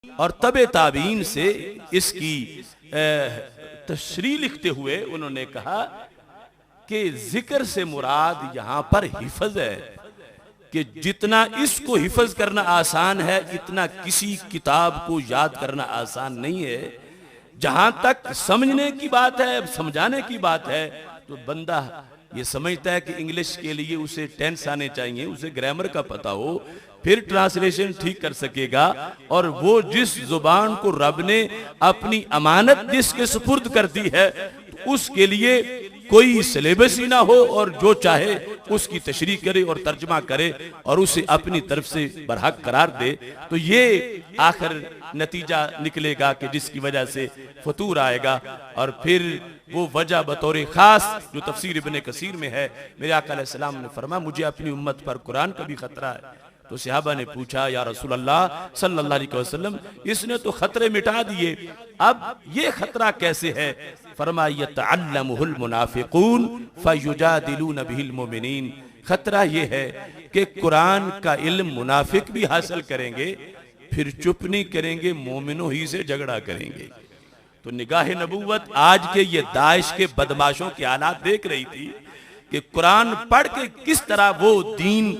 और तबे ताबीन से इसकी तशरीह लिखते हुए उन्होंने कहा कि जिक्र से मुराद यहां पर हिफज है, कि जितना इसको हिफज करना आसान है इतना किसी किताब को याद करना आसान नहीं है। जहां तक समझने की बात है, समझाने की बात है, तो बंदा ये समझता है कि इंग्लिश के लिए उसे टेंस आने चाहिए, उसे ग्रामर का पता हो, फिर ट्रांसलेशन ठीक कर सकेगा। और वो जिस जुबान को रब ने अपनी अमानत जिसके सुपुर्द कर दी है, तो उसके लिए कोई सिलेबस ही ना हो और जो चाहे उसकी तशरीह करे और तर्जमा करे और उसे अपनी तरफ से बरहक करार दे, तो ये आखिर नतीजा निकलेगा कि जिसकी वजह से फतूर आएगा। और फिर वो वजह बतौर खास जो तफसीर इब्ने कसीर में है, मेरे आका अलैहिस्सलाम ने फरमाया मुझे अपनी उम्मत पर कुरान का भी खतरा है। तो सहाबा ने पूछा या रसूल अल्लाह सल्लल्लाहु अलैहि वसल्लम, इसने तो खतरे मिटा दिए, अब ये खतरा कैसे है? फरमाया यतअल्लमुहुल मुनाफिकून फयुजादिलून बिहिल मोमिनीन। खतरा ये है कि कुरान का इल्म मुनाफिक भी हासिल करेंगे, फिर चुप नहीं करेंगे, मोमिनों ही से झगड़ा करेंगे। तो निगाह नबूवत आज के ये दाइश के बदमाशों के हालात देख रही थी कि कुरान पढ़ के किस तरह वो दीन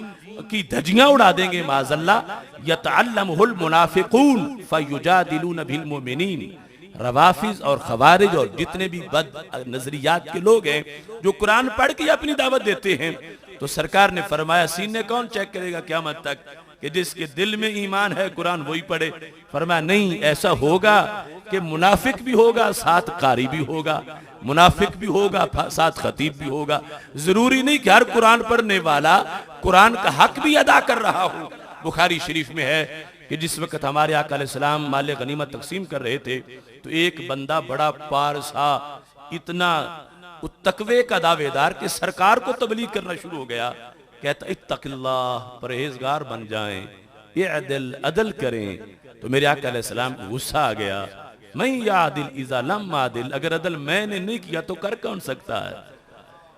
की धज्जियां उड़ा देंगे माज़अल्लाह। यतअल्लमुहुल मुनाफिकून फयुजादिलून बिहिल मोमिनीन। रवाफिज और खवारिज और जितने भी बद नजरियात के लोग हैं जो कुरान पढ़ के अपनी दावत देते हैं, तो सरकार ने फरमाया सीने कौन चेक करेगा क़यामत तक कि जिसके दिल में ईमान है कुरान वही पढ़े। फरमाया नहीं, ऐसा होगा कि मुनाफिक भी होगा साथ कारी भी होगा, मुनाफिक भी होगा साथ खतीब भी होगा। जरूरी नहीं कि हर कुरान पढ़ने वाला कुरान का हक भी अदा कर रहा हो। बुखारी शरीफ में है कि जिस वक्त हमारे आका अलैहिस्सलाम माल गनीमत तकसीम कर रहे थे, तो एक बंदा बड़ा पारसा, इतना तकवे का दावेदार कि सरकार को तबलीग करना शुरू हो गया। कहता इत्तक़िल्लाह, परहेजगार बन जाएं, ये अदल करें। तो मेरे आका अलैहिस्सलाम को गुस्सा आ गया, मैं यादिल इज़ा लम आदिल, अगर अदल मैंने नहीं किया तो कर कौन सकता है।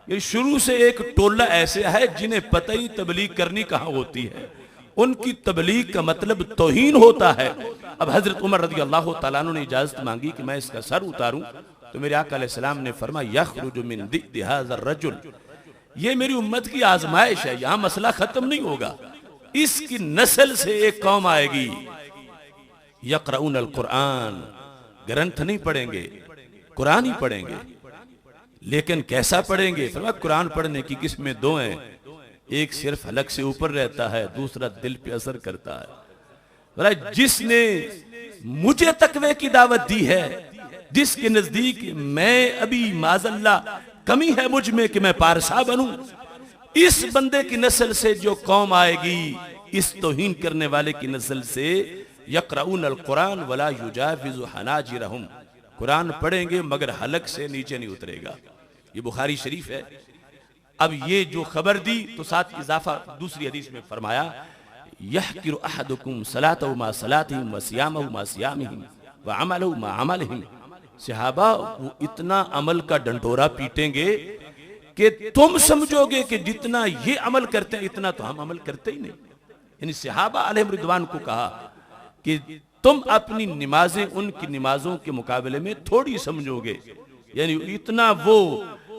ये शुरू से एक टोला ऐसे है जिन्हें पता ही तबलीग करनी कहाँ होती है, उनकी तबलीग का मतलब तौहीन होता है। अब हजरत उमर रज़ी अल्लाह तआला अन्हु ने इजाजत मांगी कि मैं इसका सर उतारूं, तो मेरे आका अलैहिस्सलाम ने फरमाया यखरुजु मिन दिद्दि हाज़ा रजुल, ये मेरी उम्मत की आजमाइश है, यहां मसला खत्म नहीं होगा। इसकी नस्ल से एक कौम आएगी यक़रऊन अल कुरान, ग्रंथ नहीं पढ़ेंगे, कुरान ही पढ़ेंगे। लेकिन कैसा पढ़ेंगे? फरमाया कुरान पढ़ने की किस्में दो हैं, एक सिर्फ हलक से ऊपर रहता है, दूसरा दिल पे असर करता है। जिसने मुझे तकवे की दावत दी है, जिसके नजदीक मैं अभी माज़अल्लाह कमी है मुझ में कि मैं पारसा बनूं, इस बंदे की नस्ल से जो कौम आएगी, इस तौहीन करने वाले की नस्ल से, यक़रऊन अल कुरान वला युजाविज़ु हनाजिरहुम, कुरान पढ़ेंगे मगर हलक से नीचे नहीं उतरेगा। ये बुखारी शरीफ है। अब ये जो खबर दी तो साथ इजाफा दूसरी हदीस में फरमाया यहकिरु अहदुकुम सलातहु मा सलातिहिम व सियामहु मा सियामिहिम व अमलहु मा अमलिहिम। सहाबा वो इतना अमल का डंडोरा पीटेंगे कि तुम समझोगे कि जितना ये अमल करते हैं इतना तो हम अमल करते ही नहीं। यानी सहाबा अलैहिम रिदवान को कहा कि तुम अपनी नमाजें उनकी नमाजों के मुकाबले में थोड़ी समझोगे, यानी इतना वो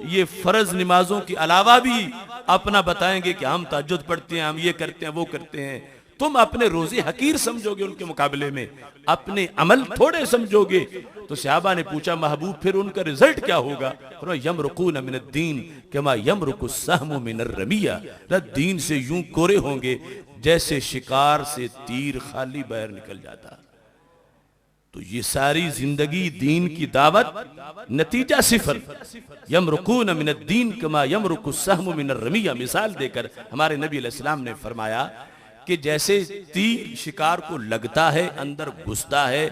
ये फर्ज नमाजों के अलावा भी अपना बताएंगे कि हम तहज्जुद पढ़ते हैं, हम ये करते हैं, वो करते हैं। तुम अपने रोजे हकीर समझोगे उनके मुकाबले में, अपने अमल थोड़े समझोगे। तो सहाबा ने पूछा महबूब फिर उनका रिजल्ट क्या होगा? यमरुकून मिनद्दीन कमा यमरुकुस सहमु मिनर रमिया, दीन से यूं कोरे होंगे जैसे शिकार से तीर खाली बाहर निकल जाता। तो ये सारी जिंदगी दीन की दावत, नतीजा सिफर। यमरुकून मिनद्दीन कमा यमरुकुस सहमु मिनर रमिया, मिसाल देकर हमारे नबी अलैहिस्सलाम ने फरमाया कि जैसे तीर शिकार को लगता है, अंदर घुसता है,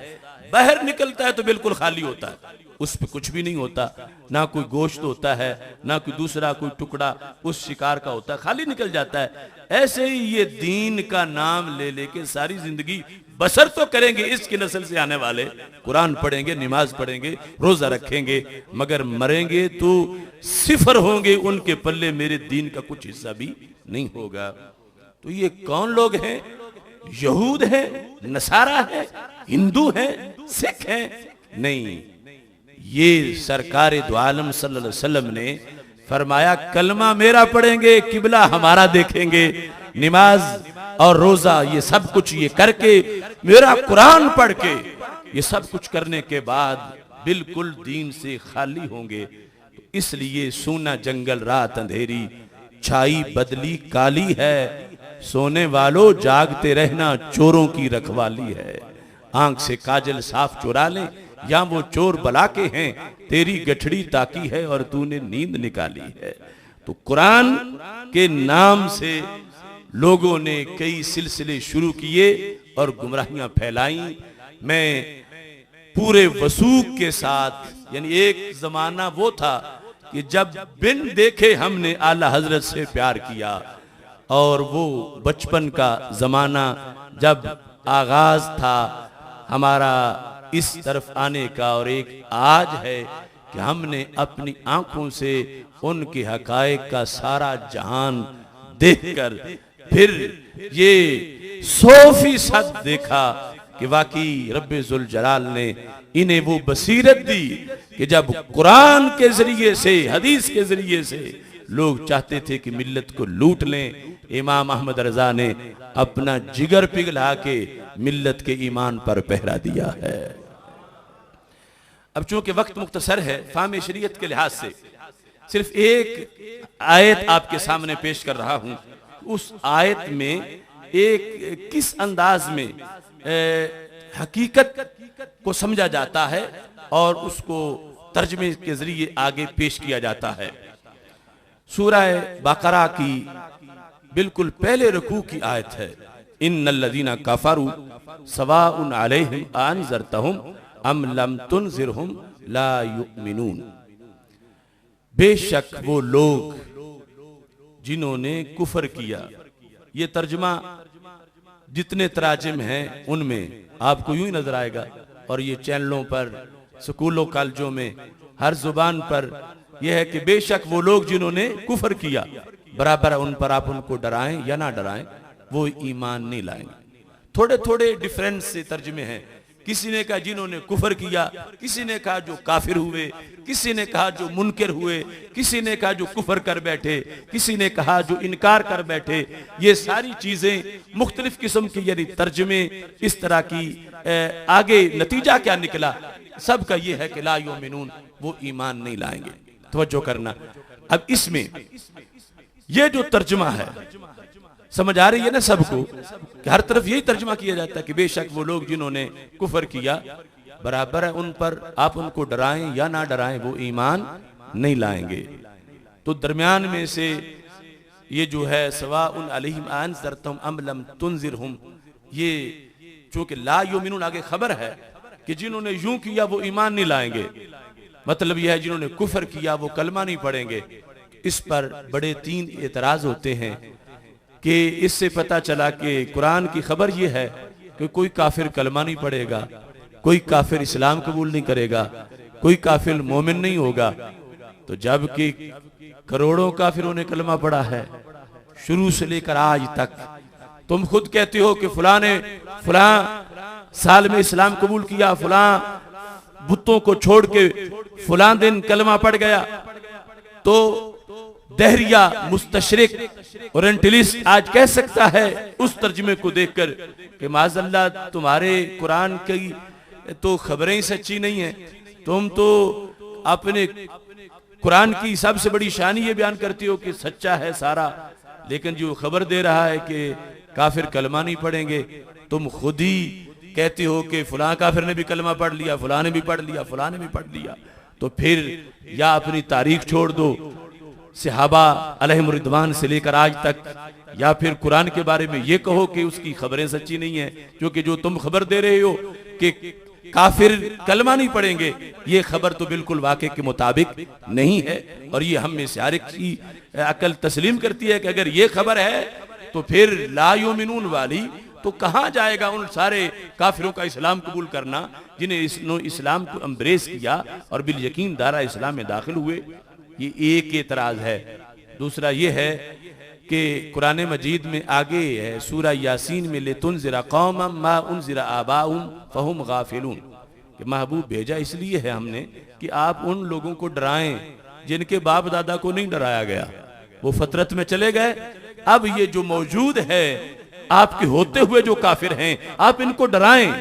बाहर निकलता है तो बिल्कुल खाली होता है, उस पे कुछ भी नहीं होता, ना कोई गोश्त होता है, ना कोई दूसरा कोई टुकड़ा उस शिकार का होता है, खाली निकल जाता है। ऐसे ही ये दीन का नाम ले लेके सारी जिंदगी बसर तो करेंगे, इसकी नस्ल से आने वाले कुरान पढ़ेंगे, नमाज पढ़ेंगे, रोजा रखेंगे, मगर मरेंगे तो सिफर होंगे, उनके पल्ले मेरे दीन का कुछ हिस्सा भी नहीं होगा। तो ये कौन लोग हैं? यहूद है, नसारा है, हिंदू है, सिख है, नहीं। ये सरकार दो आलम सल्लल्लाहु अलैहि वसल्लम ने फरमाया कलमा मेरा पढ़ेंगे, किबला हमारा देखेंगे, नमाज और रोजा ये सब कुछ ये करके, मेरा कुरान पढ़ के, ये सब कुछ करने के बाद बिल्कुल दीन से खाली होंगे। तो इसलिए सोना जंगल रात अंधेरी, छाई बदली काली है, सोने वालों जागते रहना चोरों की रखवाली है। आंख से काजल साफ चुरा ले, या वो चोर बला के हैं, तेरी गठड़ी ताकी है और तूने नींद निकाली है। तो कुरान के नाम से लोगों ने कई सिलसिले शुरू किए और गुमराहियां फैलाई। मैं पूरे वसूख के साथ, यानी एक जमाना वो था कि जब बिन देखे हमने आला हजरत से प्यार किया, और वो बचपन का जमाना जब आगाज था हमारा इस तरफ आने का, और एक आज है कि हमने अपनी आंखों से उनके हकायक का सारा जहान देखकर फिर ये 100% देखा कि वाकई रब्बे जुल जलाल ने इन्हें वो बसीरत दी कि जब कुरान के जरिए से, हदीस के जरिए से लोग चाहते थे कि मिल्लत को लूट लें, इमाम अहमद रजा ने अपना जिगर पिघला के मिल्लत के ईमान पर पहरा दिया है। अब चूंकि वक्त मुख्तसर है, फाहम शरीयत के लिहाज से सिर्फ एक आयत आपके सामने पेश कर रहा हूं। उस आयत में एक किस अंदाज में हकीकत को समझा जाता है और उसको तर्जमे के जरिए आगे पेश किया जाता है। सूरह बकरा की बिल्कुल पहले रुकू की आयत है, इन्नल्लज़ीना कफरू सवाउन अलैहिम अनज़रतहुम अम लम तुनज़िरहुम ला युमिनून। बेशक वो लोग जिन्होंने कुफर किया, ये तर्जमा जितने तराजिम हैं उनमें आपको यूं ही नजर आएगा, और ये चैनलों पर, स्कूलों कॉलेजों में हर जुबान पर यह है कि बेशक वो लोग जिन्होंने कुफर किया, बराबर उन पर आप उनको डराएं या ना डराएं, वो ईमान नहीं लाएंगे। थोड़े थोड़े डिफरेंस से तर्जमे हैं। किसी ने कहा जिन्होंने कुफर किया, किसी ने कहा जो काफिर हुए, किसी ने कहा जो मुनकिर हुए, किसी ने कहा जो कुफर कर बैठे, किसी ने कहा जो इनकार कर बैठे। ये सारी चीजें मुख्तलिफ किस्म की, यानी तर्जमे इस तरह की। आगे नतीजा क्या निकला सबका ये है कि ला युमिनून, वो ईमान नहीं लाएंगे। तवज्जो करना, अब इसमें ये जो तर्जमा है समझ आ रही है ना सबको, कि हर तरफ यही तर्जमा किया जाता है कि बेशक वो लोग जिन्होंने कुफर किया, बराबर है उन पर आप उनको डराएं या ना डराएं, वो ईमान नहीं लाएंगे। तो दरमियान में से ये जो है सवाउन अलैहिम अनज़रतहुम अम लम तुनज़िरहुम, ये चूंकि ला युमिनून आगे खबर है कि जिन्होंने यूं किया वो ईमान नहीं लाएंगे, मतलब यह है जिन्होंने कुफर किया वो कलमा नहीं पढ़ेंगे। इस पर बड़े 3 एतराज होते हैं कि इससे पता चला कि कुरान की खबर यह है कि कोई काफिर कलमा नहीं पढ़ेगा, कोई काफिर इस्लाम कबूल नहीं करेगा, कोई काफिर मोमिन नहीं होगा। तो जबकि करोड़ों काफिरों ने कलमा पढ़ा है शुरू से लेकर आज तक। तुम खुद कहते हो कि फलां ने फलां साल में इस्लाम कबूल किया, फलां बुतों को छोड़ के फलां दिन कलमा पढ़ गया। तो दहरिया, मुस्तशरिक, ओरिएंटलिस्ट आज कह सकता है उस तर्जुमे को देखकर कि माज़अल्लाह तुम्हारे कुरान की तो खबरें ही सच्ची नहीं है, तुम तो अपने कुरान की सबसे बड़ी शानी ये बयान करती हो कि सच्चा है सारा, लेकिन जो खबर दे रहा है कि काफिर कलमा नहीं पढ़ेंगे, तुम खुद ही कहते हो कि फलां काफिर ने भी कलमा पढ़ लिया, फलां ने भी पढ़ लिया, फलां ने भी पढ़ लिया। तो फिर या अपनी तारीख छोड़ दो सहाबा अलैहिम रिदवान से लेकर आज तक, या फिर कुरान के बारे में ये कहो कि उसकी खबरें सच्ची नहीं है, क्योंकि जो तुम खबर दे रहे हो कि काफिर कलमा नहीं पढ़ेंगे, ये खबर तो बिल्कुल वाक़े के मुताबिक नहीं है। और ये हम में से हर एक की अकल तस्लीम करती है कि अगर ये खबर है तो फिर ला युमिनून वाली तो कहाँ जाएगा उन सारे काफिरों का इस्लाम कबूल करना जिन्हें इस्लाम को एम्ब्रेस किया और बिल यकीन दारा इस्लाम में दाखिल हुए। ये एक एतराज है। दूसरा ये है कि कुरान मजीद में आगे है सूरा यासीन में लितुनज़िरा कौमम मा उनज़िरा आबाउहुम फहुम गाफिलून, कि महबूब भेजा इसलिए है हमने कि आप उन लोगों को डराएं जिनके बाप दादा को नहीं डराया गया, वो फतरत में चले गए। अब ये जो मौजूद है आपके होते हुए जो काफिर हैं, आप इनको डराएं।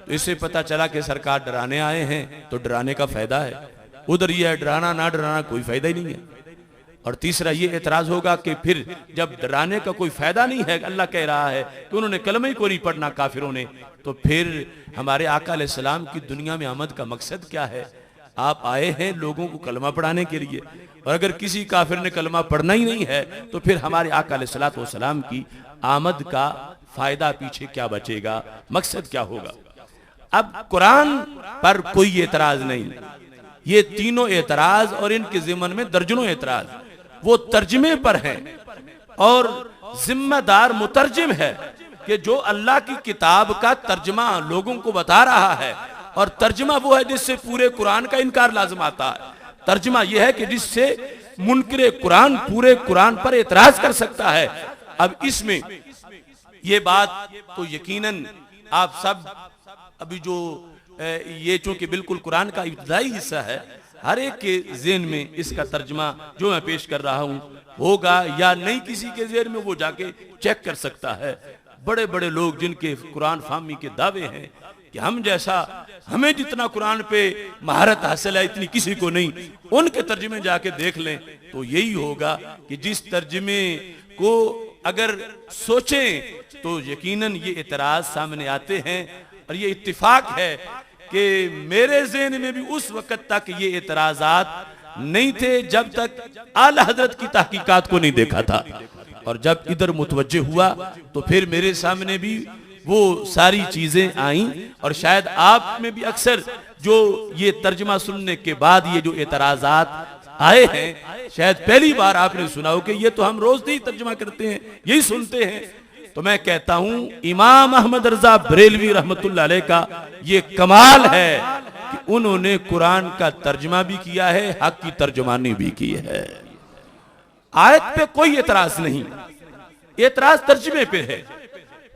तो इससे पता चला कि सरकार डराने आए हैं तो डराने का फायदा है, उधर ये है डराना ना डराना कोई फायदा ही नहीं है। और तीसरा ये एतराज होगा कि फिर जब डराने का कोई फायदा नहीं है, अल्लाह कह रहा है कि उन्होंने कलमा ही को नहीं पढ़ना काफिरों ने, तो फिर हमारे आका अलैहिस्सलाम की दुनिया में आमद का मकसद क्या है? आप आए हैं लोगों को कलमा पढ़ाने के लिए, और अगर किसी काफिर ने कलमा पढ़ना ही नहीं है तो फिर हमारे आका अलैहिस्सलाम की आमद का फायदा पीछे क्या बचेगा, मकसद क्या होगा? अब कुरान पर कोई एतराज नहीं, ये तीनों एतराज और इनके ज़िम्मन में दर्जनों एतराज वो तर्जमे पर हैं, और जिम्मेदार मुतरजिम है कि जो अल्लाह की किताब का तर्जमा लोगों को बता रहा है, और तर्जमा वो है जिससे पूरे कुरान का इनकार लाजम आता है। तर्जमा यह है कि जिससे मुनकिर कुरान पूरे कुरान पर एतराज कर सकता है। अब इसमें ये बात तो यकीनन आप सब अभी जो ये चूंकि बिल्कुल कुरान का इब्तिदाई हिस्सा है, हर एक के ज़हन में इसका तर्जमा जो मैं पेश कर रहा हूँ होगा या नहीं, किसी के ज़हन में वो जाके चेक कर सकता है। बड़े बड़े लोग जिनके कुरान फाहमी के दावे हैं कि हम जैसा, हमें जितना कुरान पे महारत हासिल है इतनी किसी को नहीं, उनके तर्जमे जाके देख लें तो यही होगा कि जिस तर्जमे को अगर सोचें तो यकीनन ये एतराज सामने आते हैं। और ये इत्तिफाक है कि मेरे ज़हन में भी उस वक़्त तक ये एतराज़ात नहीं थे जब तक आला हज़रत की तहकीकात को नहीं देखा था, और जब इधर मुतवज्जे हुआ तो फिर मेरे सामने भी वो सारी चीजें आईं। और शायद आप में भी अक्सर जो ये तर्जमा सुनने के बाद ये जो एतराज़ात आए हैं, शायद पहली बार आपने सुना हो कि ये तो हम रोज ही तर्जमा करते हैं, यही सुनते हैं। तो मैं कहता हूं इमाम अहमद रजा बरेलवी रहमतुल्लाह अलैह का ये कमाल है कि उन्होंने कुरान का तर्जमा भी किया है, हक की तर्जुमानी भी की है। आयत पे कोई एतराज नहीं, एतराज तर्जमे पे है।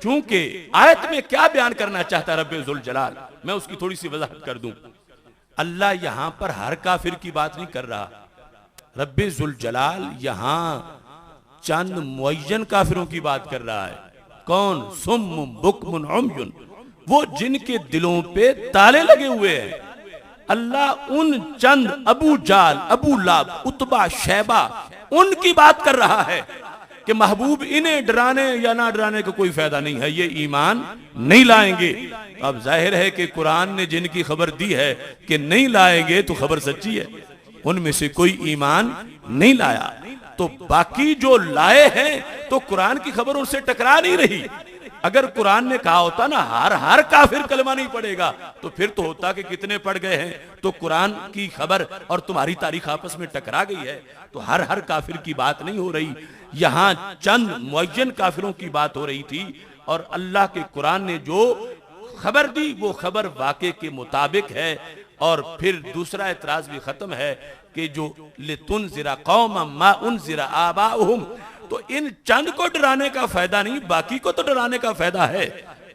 चूंकि आयत में क्या बयान करना चाहता है रब्बे जुल जलाल, मैं उसकी थोड़ी सी वजाहत कर दूं। अल्लाह यहां पर हर काफिर की बात नहीं कर रहा, रब्बे जुल जलाल यहां चंद मुअय्यन काफिरों की बात कर रहा है। कौन? सुम्मुम बुकमुन उम्युन, वो जिनके दिलों पे ताले लगे हुए हैं। अल्लाह उन चंद अबू जाल, अबू लाब, उतबा, शैबा उनकी बात कर रहा है कि महबूब इन्हें डराने या ना डराने का कोई फायदा नहीं है, ये ईमान नहीं लाएंगे। अब जाहिर है कि कुरान ने जिनकी खबर दी है कि नहीं लाएंगे तो खबर सच्ची है, उनमें से कोई ईमान नहीं लाया। तो बाकी जो लाए हैं तो कुरान की खबर उनसे टकरा नहीं रही। अगर कुरान ने कहा होता ना हर काफिर कलमा नहीं पड़ेगा, तो फिर तो होता कि कितने पड़ गए हैं, तो कुरान की खबर और तुम्हारी तारीख आपस में टकरा गई है। तो हर काफिर की बात नहीं हो रही, यहां चंद मुअय्यन काफिरों की बात हो रही थी। और अल्लाह के कुरान ने जो खबर दी वो खबर वाक़े के मुताबिक है। और फिर दूसरा एतराज भी खत्म है कि जो लितुनज़िरा कौमम मा उनज़िरा आबाउहुम, तो इन चंद को डराने का फायदा नहीं, बाकी को तो डराने का फायदा है।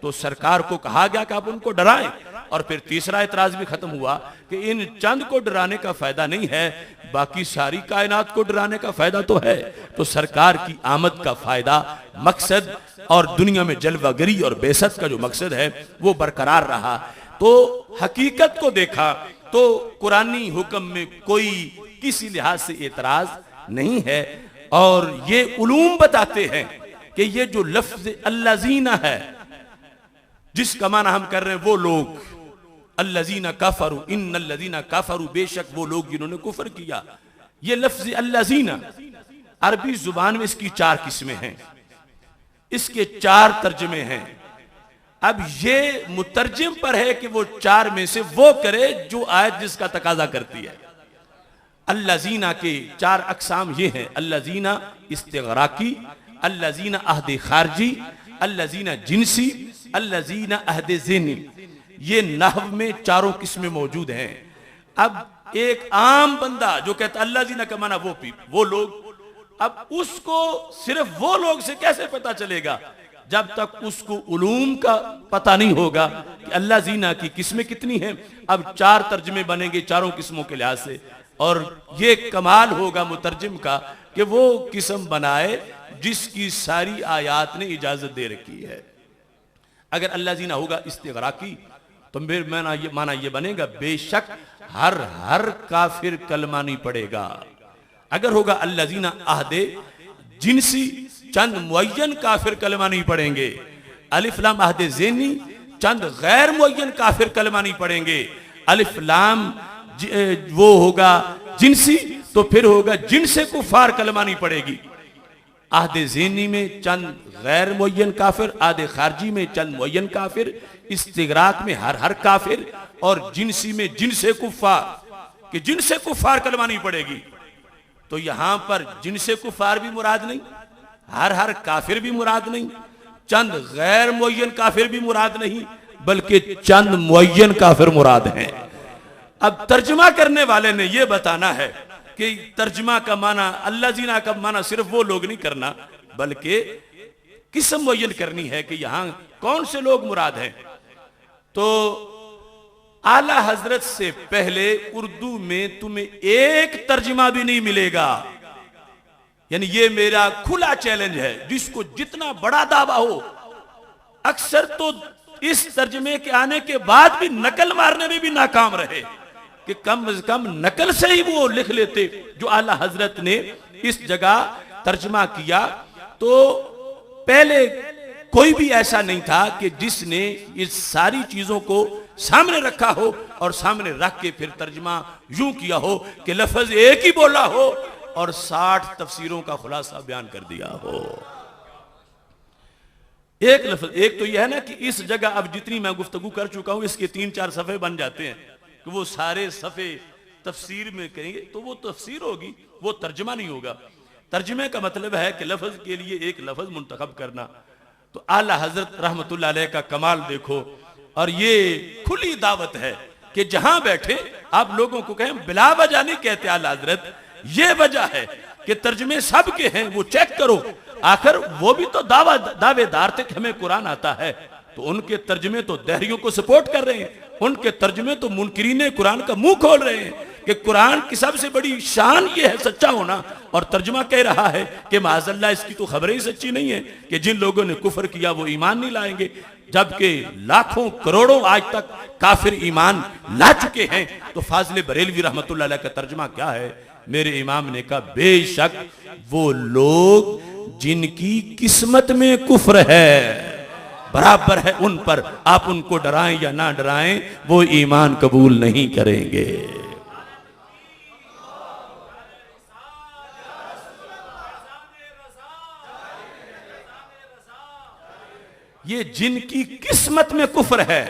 तो सरकार को कहा गया कि आप उनको डराएं। और फिर तीसरा एतराज भी खत्म हुआ कि इन चंद को डराने का फायदा नहीं है, बाकी सारी कायनात को डराने का फायदा तो है। तो सरकार की आमद का फायदा, मकसद और दुनिया में जलवागरी और बेसत का जो मकसद है वो बरकरार रहा। तो हकीकत को देखा तो कुरानी हुक्म में कोई किसी लिहाज से एतराज नहीं है। और ये उलूम बताते हैं कि ये जो लफ्ज अल्लज़ीना है, जिसका माना हम कर रहे हैं वो लोग, अल्लज़ीना कफरू इन्नल्लज़ीना कफरू, बेशक वो लोग जिन्होंने कुफर किया। ये लफ्ज अल्लज़ीना अरबी जुबान में इसकी 4 किस्में हैं, इसके 4 तर्जमे हैं। अब ये मुतरजिम पर है कि वो 4 में से वो करे जो आयत जिसका तकाजा करती है। अल्लज़ीना के 4 अक़साम ये हैं, अल्लज़ीना इस्तिग़राकी, अल्लज़ीना अहद खारजी, अल्लज़ीना जिनसी, अल्लज़ीना अहद ज़िनी। ये नहव में 4 किस्में मौजूद हैं। अब एक आम बंदा जो कहता अल्लज़ीना का माना वो लोग, अब उसको सिर्फ वो लोग से कैसे पता चलेगा जब तक उसको उलूम का पता नहीं होगा कि अल्लाह जीना की किस्में कितनी हैं। अब 4 तर्जमे बनेंगे चारों किस्मों के लिहाज से, और ये कमाल होगा मुतरजिम का कि वो किस्म बनाए जिसकी सारी आयात ने इजाजत दे रखी है। अगर अल्लाह जीना होगा इस्तिगराकी तो फिर माना ये बनेगा बेशक हर काफिर कलमा नहीं पड़ेगा। अगर होगा अल्लाह जीना आहदे जिनसी चंद मुअय्यन काफिर कलमा नहीं पढ़ेंगे। अलिफ लाम आहदे ज़ेनी चंद गैर मुअय्यन काफिर कलमा नहीं पढ़ेंगे। अलिफ लाम वो होगा जिनसी तो फिर होगा जिनसे कुफार कलमा नहीं पड़ेगी। आहदे ज़ेनी में चंद गैर मुअय्यन काफिर, आहदे खारजी में चंद मुअय्यन काफिर, इस्तिगराक में हर काफिर, और जिनसी में जिनसे कुफार कि जिनसे कुफार कलमा नहीं पड़ेगी। तो यहां पर जिनसे कुफार भी मुराद नहीं, हर काफिर भी मुराद नहीं, चंद गैर मुअय्यन काफिर भी मुराद नहीं, बल्कि चंद मुअय्यन काफिर मुराद हैं। अब तर्जमा करने वाले ने यह बताना है कि तर्जमा का माना अल्लाह जीना का माना सिर्फ वो लोग नहीं करना, बल्कि किस्म मुअय्यन करनी है कि यहां कौन से लोग मुराद हैं। तो आला हजरत से पहले उर्दू में तुम्हें एक तर्जमा भी नहीं मिलेगा। यानी ये मेरा खुला चैलेंज है, जिसको जितना बड़ा दावा हो, अक्सर तो इस तर्जमे के आने के बाद भी नकल मारने में भी नाकाम रहे कि कम से कम नकल से ही वो लिख लेते जो आला हजरत ने इस जगह तर्जमा किया। तो पहले कोई भी ऐसा नहीं था कि जिसने इस सारी चीजों को सामने रखा हो और सामने रख के फिर तर्जमा यूं किया हो कि लफ्ज एक ही बोला हो और 60 तफसीरों का खुलासा बयान कर दिया हो। एक लफ्ज, एक तो यह है ना कि इस जगह अब जितनी मैं गुफ्तगू कर चुका हूं इसके 3-4 सफ़े बन जाते हैं कि वो सारे सफ़े तफसीर में करेंगे तो वो तफसीर होगी, वो तर्जमा नहीं होगा। तर्जमे का मतलब है कि लफ्ज के लिए एक लफ्ज मुंतखब करना। तो आला हजरत रहमतुल्लाह अलैह का कमाल देखो, और ये खुली दावत है कि जहां बैठे आप लोगों को कहें बिला वजह नहीं कहते आला हजरत, ये वजह है कि तर्जमे सब के हैं, वो चेक करो। आखिर वो भी तो दावेदार थे कि हमें कुरान आता है, तो उनके तर्जमे तो दहरियों को सपोर्ट कर रहे हैं, उनके तर्जमे तो मुनकिरीने कुरान का मुंह खोल रहे हैं कि कुरान की सबसे बड़ी शान ये है सच्चा होना, और तर्जमा कह रहा है कि माज़अल्लाह इसकी तो खबरें ही सच्ची नहीं है कि जिन लोगों ने कुफर किया वो ईमान नहीं लाएंगे, जबकि लाखों करोड़ों आज तक काफिर ईमान ला चुके हैं। तो फाजिल बरेलवी रहमतुल्लाह अलैह का तर्जमा क्या है? मेरे इमाम ने कहा बेशक वो लोग जिनकी किस्मत में कुफ्र है बराबर है उन पर, आप उनको डराएं या ना डराएं वो ईमान कबूल नहीं करेंगे। ये जिनकी किस्मत में कुफ्र है,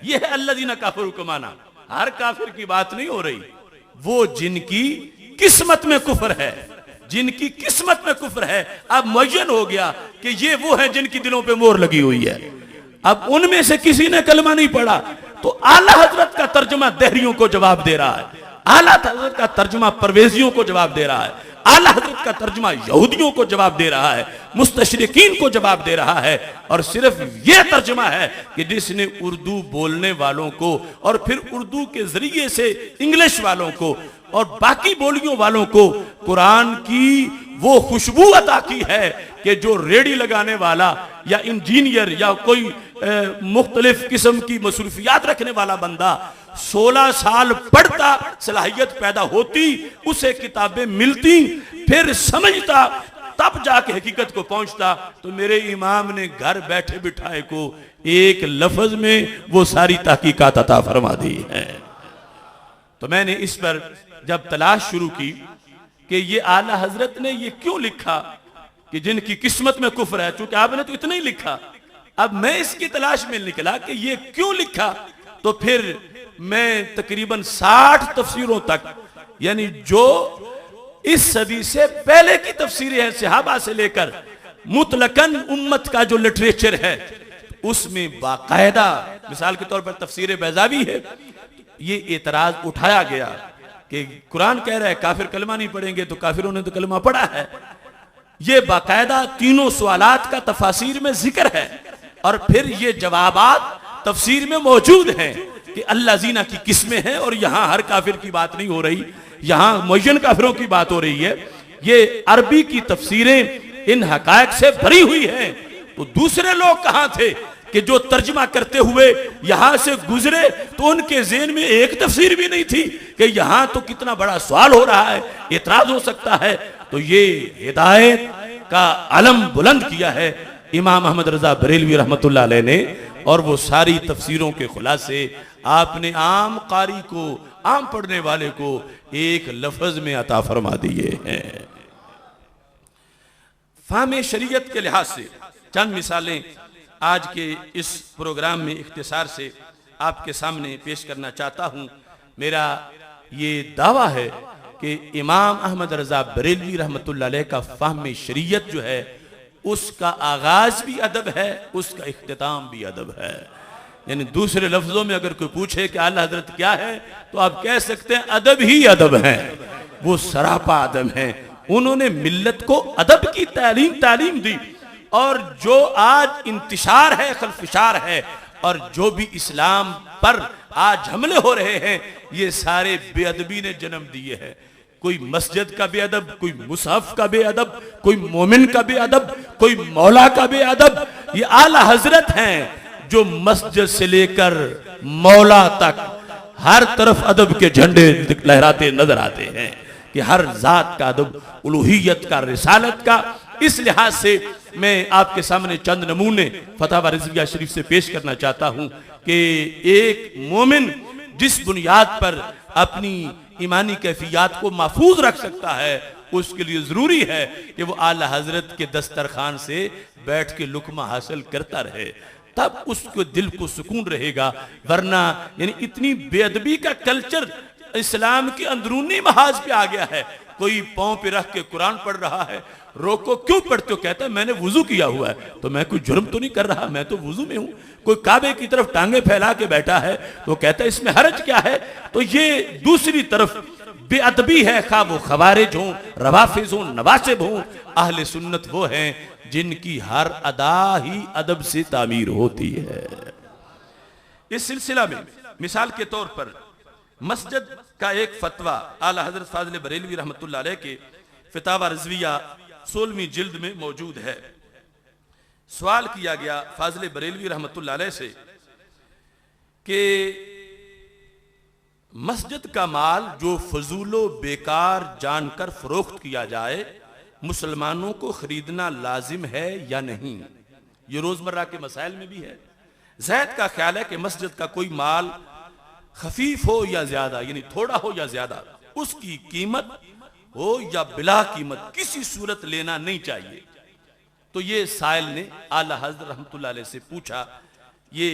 ये है अल्लज़ीना काफरू का माना। हर काफिर की बात नहीं हो रही, वो जिनकी किस्मत में कुफ्र है, जिनकी किस्मत में कुफ्र है। अब मुअय्यन हो गया कि ये वो है जिनकी दिलों पे मोहर लगी हुई है। अब उनमें से किसी ने कलमा नहीं पढ़ा तो आला हजरत का तर्जुमा दहरियों को जवाब दे रहा है, आला हजरत का तर्जुमा परवेजियों को जवाब दे रहा है, आला हजरत का तर्जुमा यहूदियों को जवाब दे रहा है, मुस्तशरिकीन को जवाब दे रहा है। और सिर्फ यह तर्जुमा है कि जिसने उर्दू बोलने वालों को और फिर उर्दू के जरिए से इंग्लिश वालों को और बाकी बोलियों वालों को कुरान की वो खुशबू अता की है कि जो रेडी लगाने वाला या इंजीनियर या कोई मुख्तलिफ किस्म की मसरूफियात रखने वाला बंदा 16 साल पढ़ता, सलाहियत पैदा होती, उसे किताबें मिलती, फिर समझता, तब जाके हकीकत को पहुंचता। तो मेरे इमाम ने घर बैठे बिठाए को एक लफ्ज में वो सारी तहकीकात अता फरमा दी है। तो मैंने इस पर जब तलाश शुरू की कि ये आला हजरत ने ये क्यों लिखा कि जिनकी किस्मत में कुफ्र है, चूंकि आपने तो इतना ही लिखा, अब मैं इसकी तलाश में निकला कि ये क्यों लिखा। तो फिर मैं तकरीबन 60 तफसीरों तक, यानी जो इस सदी से पहले की तफसीरें हैं सहाबा से लेकर मुतलकन उम्मत का जो लिटरेचर है उसमें बाकायदा, मिसाल के तौर पर तफसीर बैजावी है, ये एतराज उठाया गया कि कुरान कह रहा है काफिर कलमा नहीं पढ़ेंगे, तो काफिरों ने तो कलमा पढ़ा है, ये बाकायदा तीनों सवालात का तफासिर में जिक्र है और फिर ये जवाबात तफसीर में मौजूद हैं कि अल्लाह जीना की किस्में हैं और यहां हर काफिर की बात नहीं हो रही, यहां मुअय्यन काफिरों की बात हो रही है। ये अरबी की तफसीरें इन हकायक से भरी हुई हैं। तो दूसरे लोग कहां थे कि जो तर्जमा करते हुए यहां से गुजरे तो उनके ज़हन में एक तफसीर भी नहीं थी कि यहां तो कितना बड़ा सवाल हो रहा है, एतराज हो सकता है। तो ये हिदायत का अलम बुलंद किया है इमाम अहमद रजा बरेलवी रहमतुल्लाह अलैह ने, और वो सारी तफसीरों के खुलासे आपने आम कारी को, आम पढ़ने वाले को एक लफ्ज में अता फरमा दिए हैं। फ़हम शरीयत के लिहाज से चंद मिसालें आज के इस प्रोग्राम में इख्तिसार से आपके सामने पेश करना चाहता हूँ। मेरा ये दावा है कि इमाम अहमद रजा बरेलवी रहमतुल्लाह अलैह का फ़हम शरीयत जो है उसका आगाज भी अदब है, उसका इख्तिताम भी अदब है। यानी दूसरे लफ्जों में अगर कोई पूछे कि आला हजरत क्या है तो आप कह सकते हैं अदब ही अदब है, वो सरापा अदब है। उन्होंने मिल्लत को अदब की तालीम दी, और जो आज इंतशार है, खलफिशार है, और जो भी इस्लाम पर आज हमले हो रहे हैं, ये सारे बेअदबी ने जन्म दिए हैं। कोई मस्जिद का बेअदब, कोई मुसहफ का बेअदब, कोई मोमिन का बेअदब, कोई मौला का बेअदब। ये आला हजरत हैं जो मस्जिद से लेकर मौला तक हर तरफ अदब के झंडे लहराते नजर आते हैं कि हर जात का अदब, उलूहियत का, रिसालत का। इस लिहाज से मैं आपके सामने चंद नमूने फतवा रिजविया शरीफ से पेश करना चाहता हूं कि एक मोमिन जिस बुनियाद पर अपनी ईमानी कैफियत को महफूज रख सकता है, उसके लिए जरूरी है कि वो आला हजरत के दस्तरखान से बैठ के लुकमा हासिल करता रहे, तब उसको दिल को सुकून रहेगा। वरना यानी इतनी बेअदबी का कल्चर इस्लाम के अंदरूनी महाज पे आ गया है। कोई पांव पे रख के कुरान पढ़ रहा है, रोको क्यों पढ़ते हो, कहता है मैंने वुजू किया हुआ है। तो मैं कोई जुर्म तो नहीं कर रहा, मैं तो वुजू में हूं। कोई काबे की तरफ टांगे फैला के बैठा है तो कहता है इसमें हरज क्या है। तो ये दूसरी तरफ बेअदबी है, खा वो खवारिज हों, रवाफिज हों, नवासिब हों। अहले सुन्नत वो हैं जिनकी हर अदा ही अदब से तामीर होती है। इस सिलसिला में मिसाल के तौर पर मस्जिद का एक फतवा आला हजरत फाजिल बरेलवी रहमतुल्लाह अलैह के फतवा रिजविया 16वीं जिल्द में मौजूद है। सवाल किया गया फाजिल बरेलवी रहमतुल्लाह अलैह से कि मस्जिद का माल जो फजूलो बेकार जानकर फरोख्त किया जाए, मुसलमानों को खरीदना लाजिम है या नहीं। ये रोजमर्रा के मसाइल में भी है। जैद का ख्याल है कि मस्जिद का कोई माल खफीफ हो या ज्यादा, यानी थोड़ा हो या ज्यादा, उसकी कीमत हो या बिला कीमत, किसी सूरत लेना नहीं चाहिए। तो ये साइल ने आला हज़रत रहमतुल्लाह अलैह से पूछा। ये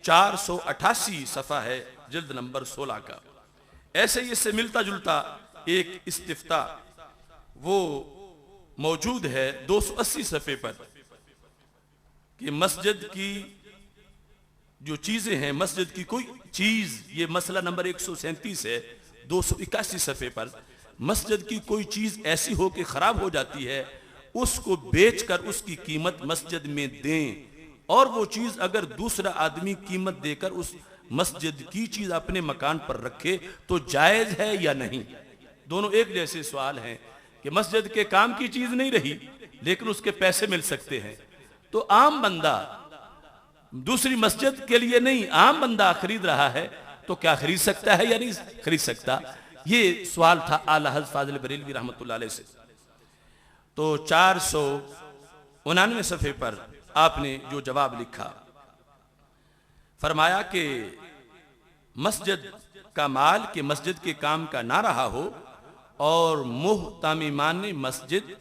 488 सफ़ा है जिल्द नंबर 16 का। ऐसे ही इससे मिलता जुलता एक इस्तिफ्ता वो मौजूद है 280 सफ़े पर कि मस्जिद की जो चीजें हैं, मस्जिद की कोई चीज, ये मसला नंबर 137 है 281 सफ़े पर, मस्जिद की कोई चीज ऐसी हो कि खराब हो जाती है, उसको बेचकर उसकी कीमत मस्जिद में दें, और वो चीज अगर दूसरा आदमी कीमत देकर उस मस्जिद की चीज अपने मकान पर रखे तो जायज है या नहीं। दोनों एक जैसे सवाल हैं कि मस्जिद के काम की चीज नहीं रही लेकिन उसके पैसे मिल सकते हैं, तो आम बंदा दूसरी मस्जिद के लिए नहीं, आम बंदा खरीद रहा है तो क्या खरीद सकता है या नहीं खरीद सकता। ये सवाल था आला हज़रत फाजिल बरेलवी रहमतुल्लाह अलैह से। तो 499 सफ़े पर आपने जो जवाब लिखा, फरमाया कि मस्जिद का माल के मस्जिद के काम का ना रहा हो और मुहतमिमान मस्जिद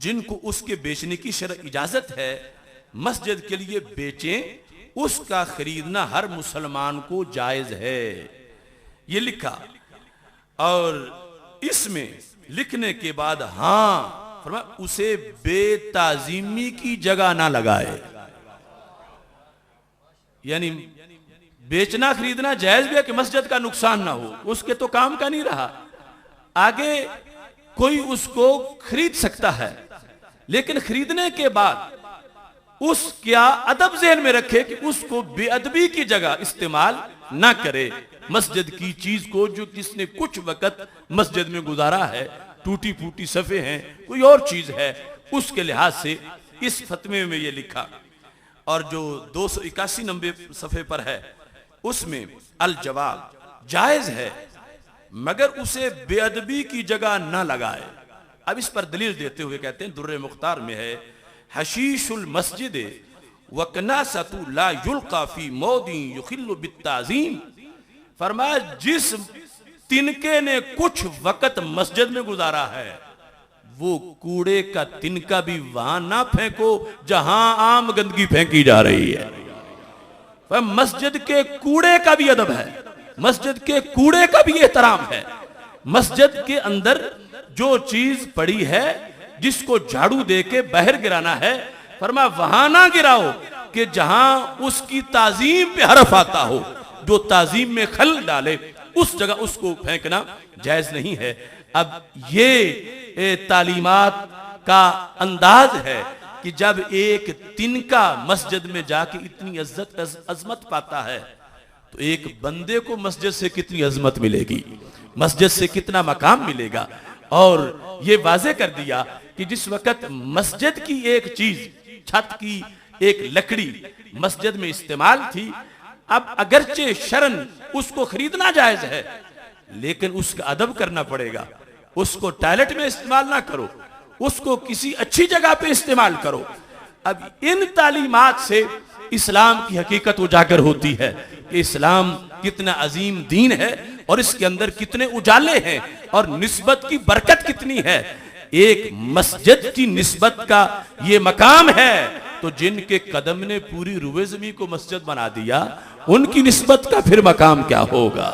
जिनको उसके बेचने की शरअ इजाजत है मस्जिद के लिए बेचें, उसका खरीदना हर मुसलमान को जायज है। ये लिखा, और इसमें लिखने के बाद हाँ फरमाया उसे बेताजीमी की जगह ना लगाए। यानी बेचना खरीदना जायज भी है कि मस्जिद का नुकसान ना हो, उसके तो काम का नहीं रहा, आगे कोई उसको खरीद सकता है लेकिन खरीदने के बाद उस क्या अदब ज़हन में रखे कि उसको बेअदबी की जगह इस्तेमाल ना करे। मस्जिद की चीज को जो किसने कुछ वक्त मस्जिद में गुजारा है, टूटी फूटी सफ़े हैं, कोई और चीज है, उसके लिहाज से इस फतवे में ये लिखा। और जो 281 नंबर सफ़े पर है उसमें अल जवाब जायज है मगर उसे बेअदबी की जगह ना लगाए। अब इस पर दलील देते हुए कहते हैं, दुर्रे मुख्तार में है, हशीशुल मस्जिद वकनासतु ला युल्का फी मौदी युखिल्लु बित्ताज़ीम। फरमाया जिस तिनके ने कुछ वक्त मस्जिद में गुजारा है वो कूड़े का तिनका भी वहां ना फेंको जहां आम गंदगी फेंकी जा रही है। मस्जिद के कूड़े का भी अदब है, मस्जिद के कूड़े का भी एहतराम है। मस्जिद के अंदर जो चीज पड़ी है जिसको झाड़ू दे के बाहर गिराना है, फरमा वहां ना गिराओ कि जहां उसकी ताजीम पे हरफ आता हो, जो ताजीम में खल डाले उस जगह उसको फेंकना जायज नहीं है। अब ये तालीमात का अंदाज है कि जब एक तिनका मस्जिद में जाके इतनी इज्जत अजमत पाता है तो एक बंदे को मस्जिद से कितनी अजमत मिलेगी, मस्जिद से कितना मकाम मिलेगा। और ये वाजे कर दिया कि जिस वक्त मस्जिद की एक चीज, छत की एक लकड़ी मस्जिद में इस्तेमाल थी, अब अगरचे शरन उसको खरीदना जायज है लेकिन उसका अदब करना पड़ेगा। उसको टॉयलेट में इस्तेमाल ना करो, उसको किसी अच्छी जगह पे इस्तेमाल करो। अब इन तालीमात से इस्लाम की हकीकत उजागर होती है कि इस्लाम कितना अजीम दीन है और इसके अंदर कितने उजाले हैं और निस्बत की बरकत कितनी है। एक मस्जिद की निस्बत का ये मकाम है तो जिनके कदम ने पूरी रुए ज़मीं को मस्जिद बना दिया उनकी निस्बत का फिर मकाम क्या होगा।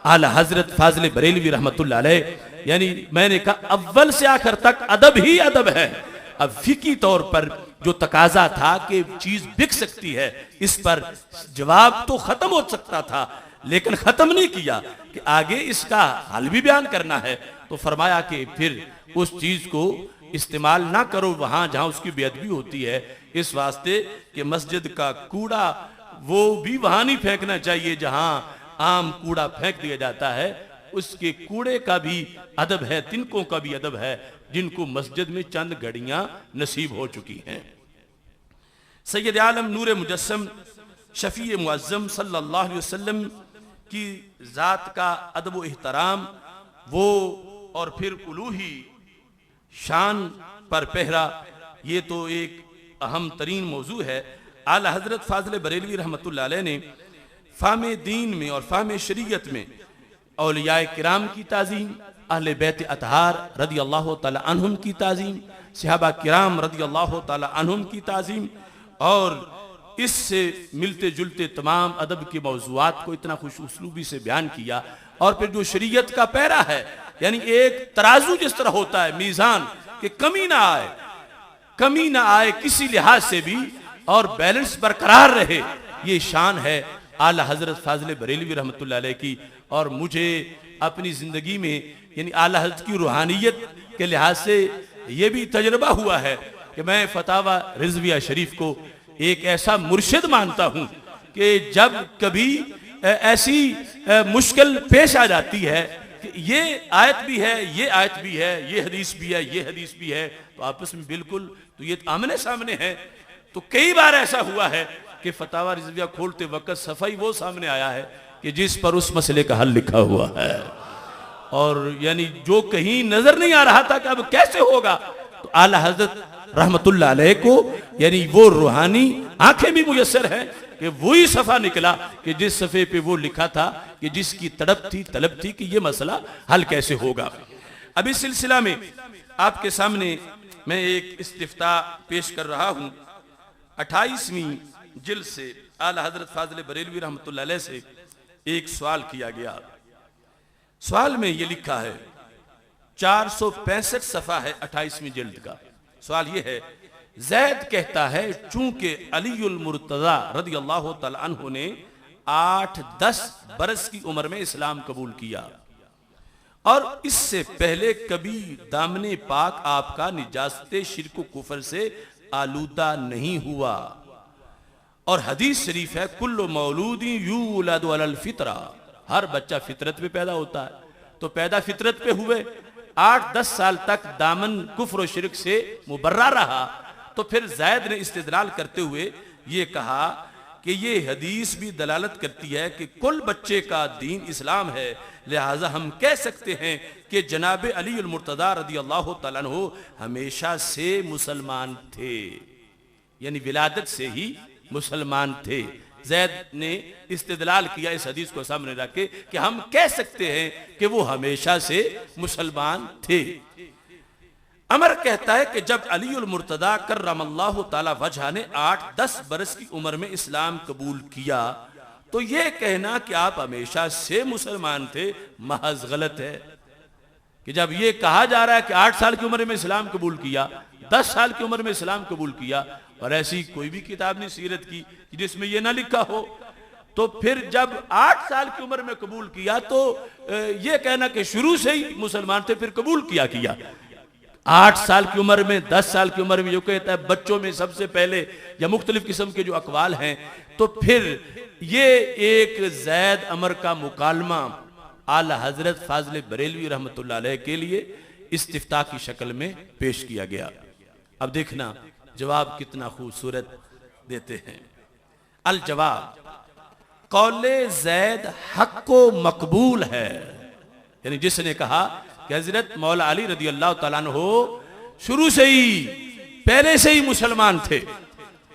आला हजरत फाजिल बरेलवी रहमतुल्लाह अलैह, यानी मैंने कहा अव्वल से आखिर तक अदब ही अदब है। अब फिकी तौर पर जो तकाजा था कि चीज बिक सकती है, इस पर जवाब तो खत्म हो सकता था लेकिन खत्म नहीं किया कि आगे इसका हल भी बयान करना है। तो फरमाया कि फिर उस चीज को इस्तेमाल ना करो वहां जहां उसकी बेअदबी होती है, इस वास्ते कि मस्जिद का कूड़ा वो भी वहां नहीं फेंकना चाहिए जहां आम कूड़ा फेंक दिया जाता है। उसके कूड़े का भी अदब है, तिनकों का भी अदब है जिनको मस्जिद में चंद घड़ियां नसीब हो चुकी हैं। सैयद आलम नूर मुजस्सम शफी मुअज्जम सल्लल्लाहु अलैहि वसल्लम की जात का अदब व एहतराम वो और फिर उलूही शान पर पहरा, ये तो एक अहम तरीन मौजू है। आला हजरत फाजिल बरेलवी रहमतुल्लाह अलैह ने फाहमे दीन में और फाहमे शरीयत में औलियाए किराम की ताज़ीम, अहले बैत अतहार रदी अल्लाह ताला अन्हुम की ताज़ीम, सहाबा किराम रदी अल्लाह ताला अन्हुम की ताज़ीम और इससे मिलते जुलते तमाम अदब के मौज़ूआत को इतना खुश उसलूबी से बयान किया। और फिर जो शरीयत का पैरा है, यानी एक तराजू जिस तरह होता है मीज़ान कि कमी ना आए, कमी ना आए किसी लिहाज से भी और बैलेंस बरकरार रहे, ये शान है आला हजरत फाजिल बरेलवी रहमतुल्लाह अलैह की। और मुझे अपनी जिंदगी में यानी आला हजरत की रूहानियत के लिहाज से ये भी तजर्बा हुआ है कि मैं फतावा रिजविया शरीफ को एक ऐसा मुर्शिद मानता हूँ कि जब कभी ऐसी मुश्किल पेश आ जाती है कि ये आयत भी है, ये आयत भी है, ये हदीस भी है, ये हदीस भी है, तो आपस में बिल्कुल तो ये आमने सामने है। तो कई बार ऐसा हुआ है कि फतावा रिजविया खोलते वक्त सफाई वो सामने आया है कि जिस पर उस मसले का हल लिखा हुआ है और यानी जो कहीं नजर नहीं आ रहा था कि अब कैसे होगा, तो आला हजरत रहमतुल्लाह अलैह को यानी वो रूहानी आंखें भी मुयस्सर हैं कि वही सफा निकला कि जिस सफे पे वो लिखा था कि जिसकी तड़प थी तलब थी कि ये मसला हल कैसे होगा। अब इस सिलसिला में आपके सामने मैं एक इस्तिफ्ता पेश कर रहा हूं। 28वीं जिल्द से आला हजरत फाजिल बरेलवी रहमतुल्लाह अलैह से एक सवाल किया गया। सवाल में ये लिखा है, 465 सफा है 28वीं जिल्द का। सवाल ये है, जैद कहता है चूंकि अलीउल मुर्तजा रदी अल्लाह तआला अन्हु ने 8-10 बरस की उम्र में इस्लाम कबूल किया और इससे पहले कभी दामने पाक आपका निजासत शिर्क व कुफर से आलूदा नहीं हुआ। और हदीस शरीफ है, कुल्लु मौलूदी यूलदु अलल फितरा, हर बच्चा फितरत पे पैदा होता है। तो पैदा फितरत पे हुए, 8-10 साल तक दामन कुफ्र और शिर्क से मुबर्रा रहा। तो फिर ज़ैद ने इस्तिदलाल करते हुए ये कहा कि ये हदीस भी दलालत करती है कि कुल बच्चे का दीन इस्लाम है, लिहाजा हम कह सकते हैं कि जनाब अली अल मुर्तज़ा रज़ी अल्लाह तआला अन्हु हमेशा से मुसलमान थे, यानी विलादत से ही मुसलमान थे। ज़ैद ने इस्तिदलाल किया इस हदीस को सामने रख के कि हम कह सकते हैं कि वो हमेशा से मुसलमान थे। अमर कहता है कि जब अली उल मुर्तज़ा कर्रमल्लाहु ताला वजह ने 8-10 बरस की उम्र में इस्लाम कबूल किया, तो ये कहना कि आप हमेशा से मुसलमान थे महज गलत है। कि जब ये कहा जा रहा है कि 8 साल की उम्र में इस्लाम कबूल किया, 10 साल की उम्र में इस्लाम कबूल किया, और ऐसी कोई भी किताब नहीं सीरत की जिसमें यह ना लिखा हो, तो फिर जब 8 साल की उम्र में कबूल किया तो यह कहना कि शुरू से ही मुसलमान थे, फिर कबूल किया 8 साल की उम्र में, 10 साल की उम्र में, जो कहता है बच्चों में सबसे पहले, या मुख्तलिफ किस्म के जो अकवाल हैं, तो फिर ये एक ज़ैद अमर का मुकालमा आला हजरत फाजिल बरेलवी रहमतुल्लाह अलैह के लिए इस्तिफ्ता की शक्ल में पेश किया गया। अब देखना जवाब कितना खूबसूरत देते हैं। अल जवाब, कौले ज़ैद हक को मकबूल है, यानी जिसने कहा कि हजरत मौला अली रदी अल्लाह तआला अन्हु शुरू से ही, पहले से ही मुसलमान थे।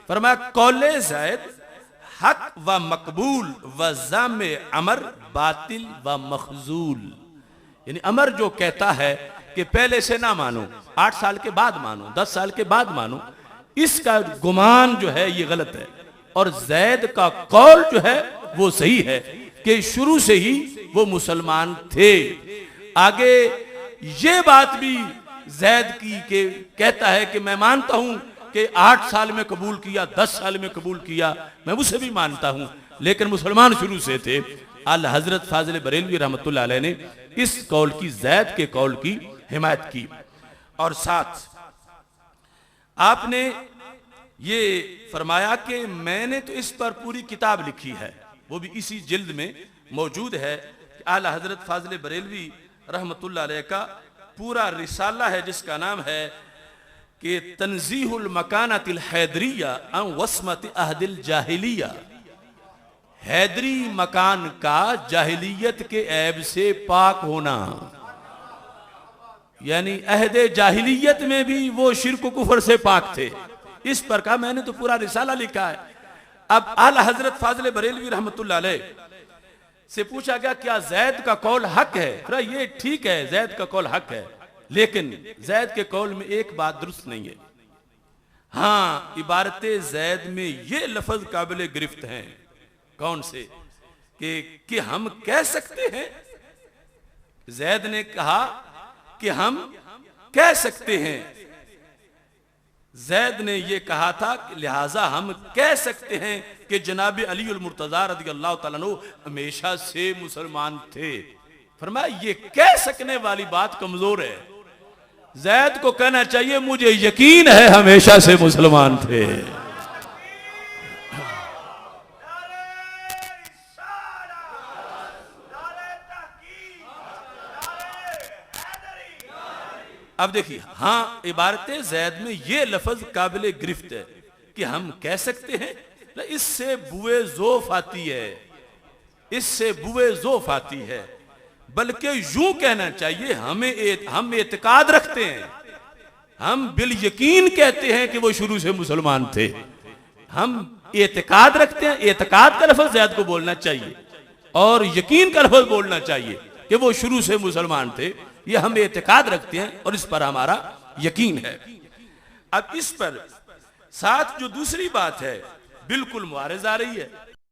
फरमाया कौले ज़ैद हक व मकबूल व ज़ाम अमर बातिल व मखजूल, यानी अमर जो कहता है कि पहले से ना मानो, 8 साल के बाद मानो, 10 साल के बाद मानो, इसका गुमान जो है ये गलत है। और ज़ैद का कौल जो है वो सही है कि शुरू से ही वो मुसलमान थे। आगे ये बात भी ज़ैद की के कहता है कि मैं मानता हूं कि 8 साल में कबूल किया, 10 साल में कबूल किया, मैं उसे भी मानता हूं, लेकिन मुसलमान शुरू से थे। आला हजरत फाजिल बरेलवी रहमतुल्लाह अलैह ने इस कौल की, ज़ैद के कौल की हिमायत की। और साथ आपने ये फरमाया कि मैंने तो इस पर पूरी किताब लिखी है, वो भी इसी जिल्द में मौजूद है। आला हजरत फाजिल बरेलवी रहमतुल्लाह अलैह का पूरा रिसाला है जिसका नाम है कि तंज़ीहुल मकानतिल हैदरिया अन वस्मत अहदिल जाहिलिया, हैदरी मकान का जाहिलियत के ऐब से पाक होना, यानी अहदे जाहिलियत में भी वो शिर्क कुफर से पाक थे। इस पर कहा मैंने तो पूरा रिसाला लिखा है। अब आला हजरत फाजिल बरेलवी रहमतुल्लाह अलैह से पूछा गया क्या ज़ैद का कौल हक है? फिर ये ठीक है, ज़ैद का कौल हक है, लेकिन ज़ैद के कौल में एक बात दुरुस्त नहीं है। हाँ, इबारत ज़ैद में ये लफ्ज काबिल गिरफ्त हैं। कौन से? कि हम कह सकते हैं, ज़ैद ने कहा कि हम कह सकते हैं, ज़ैद ने यह कहा था लिहाजा हम कह सकते हैं कि जनाब अली उल मुर्तज़ा रज़ी अल्लाह तआला अन्हु हमेशा से मुसलमान थे। फरमाया ये कह सकने वाली बात कमजोर है, ज़ैद को कहना चाहिए मुझे यकीन है हमेशा से मुसलमान थे। अब देखिए, हाँ, इबारत ज़ैद में ये लफ्ज काबिल गिरफ्त है कि हम कह सकते हैं, इससे बुए ज़ोफ़ आती है, इससे बुए ज़ोफ़ आती है, बल्कि यूं कहना चाहिए हम एतकाद रखते हैं, हम बिल यकीन कहते हैं कि वो शुरू से मुसलमान थे। हम एतकाद रखते हैं, एतकाद का लफ्ज ज़ैद को बोलना चाहिए और यकीन का लफ्ज बोलना चाहिए कि वो शुरू से मुसलमान थे। ये हम एतकाद रखते हैं और इस पर हमारा यकीन है। अब इस पर साथ जो दूसरी बात है बिल्कुल मुआरिज आ रही है।